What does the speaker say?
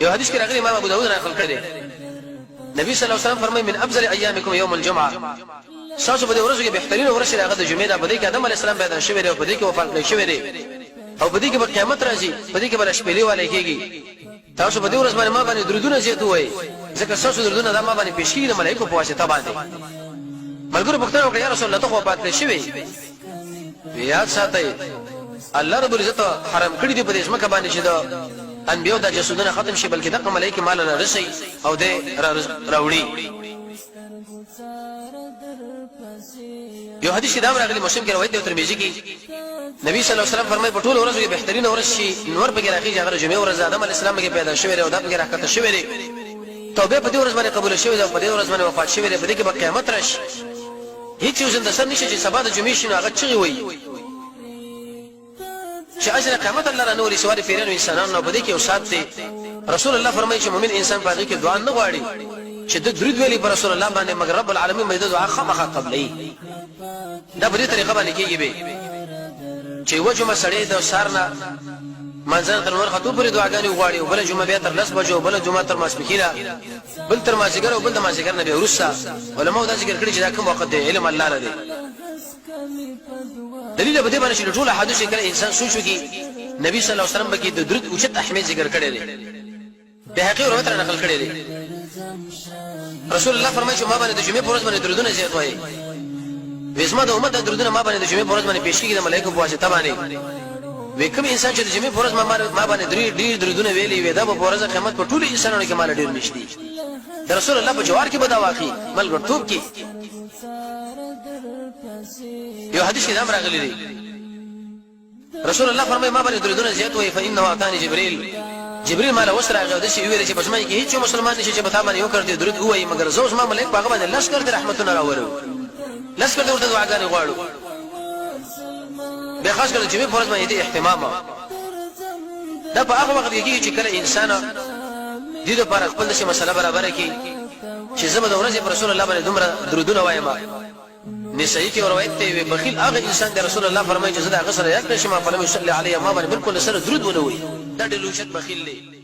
یو حدیث کې راغلی امام ابو داود نقل کړی نبی صلی الله علیه وسلم فرمایي من افضل ایامکم یوم الجمعه تاسو په دې ورځو کې بهترین ورځ هغه د جمعې ده په دې کې آدم علیه السلام پیدا شوی دی او په دې کې وفات شوی دی او په دې کې به قیامت راځي په دې کې به شپېلې والے کېږي تاسو په دې ورځ باندې ما باندې درودونه زیات وایي ځکه تاسو درودونه دا ما باندې پیش کیږي د ملائکو په واسطه باندې ملګرو پوښتنه وکړه یا رسول الله ته خو وفات شوی یاد ساتئ الله رب العزت حرام کړی دی په دې ځمکه باندې چې دا انبیو د جسودونه ختم شي بلکې دغه ملائکه مال نه رسي او دې راوړي یو حدیث دا راغلی مسلم کې روایت دی ترمذی کې نبی صلی الله علیه وسلم فرمایي په ټول ورځو کې بهترین ورځ شي نور په کې راځي هغه جمعه ورځ آدم علیه السلام کې پیدا شوی دی او دا په کې راکته شوی دی توبه په دې ورځ باندې قبول شوی دی او په دې ورځ باندې وفات شوی دی په دې کې به قیامت راشي هیڅ یو زنده سر نشي چې سبا د جمعې شنو هغه چغي وي چې اجر قیامت الله را نوري سواري پیرانو انسانانو په دې کې یو سات دی رسول الله فرمایي چې مؤمن انسان په دې کې دعا نه غواړي چې د درود ویلي پر رسول الله باندې مگر رب العالمین مې د دعا خامخا قبلې دا په دې طریقه باندې کېږي به چې وجمه سړی د سارنا منځن تر ورخه تو پرې دعاګانې وغواړي او بل جمعه بیا تر 10 بجو بل جمعه تر ماسپخیره بل تر مازیګر او بل د مازیګر نه به ورسا علماء دا ذکر کړی چې دا کوم وخت دی علم الله لري دلیل به دې باندې چې ټول حدیث کې انسان سوچ وکي نبی صلی الله علیه وسلم کې د درود اوچت اهمیت ذکر کړی دی به حقیقت روایت نقل کړی دی رسول الله فرمایي چې ما باندې د جمعې پر ورځ باندې درودونه زیات وایي وېسما د امت د درودونه ما باندې د جمعې پر ورځ باندې پیش کیږي د ملائکه په واسطه باندې وکم انسان چې د جمعې پر ورځ ما باندې ډېر درودونه ویلي وي دا په ورځ قیامت په ټول انسانانو کې مال ډېر نشتی د رسول الله په جوار کې بدا واقعي ملګرتوب کې یو حدیث کې دا راغلی دی رسول الله فرمایي ما باندې درودونه زیات وایي فإنه اتاني جبريل مال وسره هغه د شي ویل چې بسمای کې هیڅ مسلمان نشي چې په تا باندې یو کړ دي درود وایي مگر زوس ما ملک هغه باندې لشکر د رحمتونه راوړو لشکر د ورته دعاګانې غواړو به خاص کله چې په فرض باندې اهتمام دا په هغه وخت کې چې کله انسان دې لپاره خپل شي مسله برابر کړي چې زما د ورځې پر رسول الله باندې دومره درودونه وایم نسائی کی روایت ته بخیل هغه انسان د رسول الله فرمایي چې زدا غسر یک نشم فلم يصلي عليه ما باندې بالکل سره درود ونه وي دا ډېر لوشت بخیل دی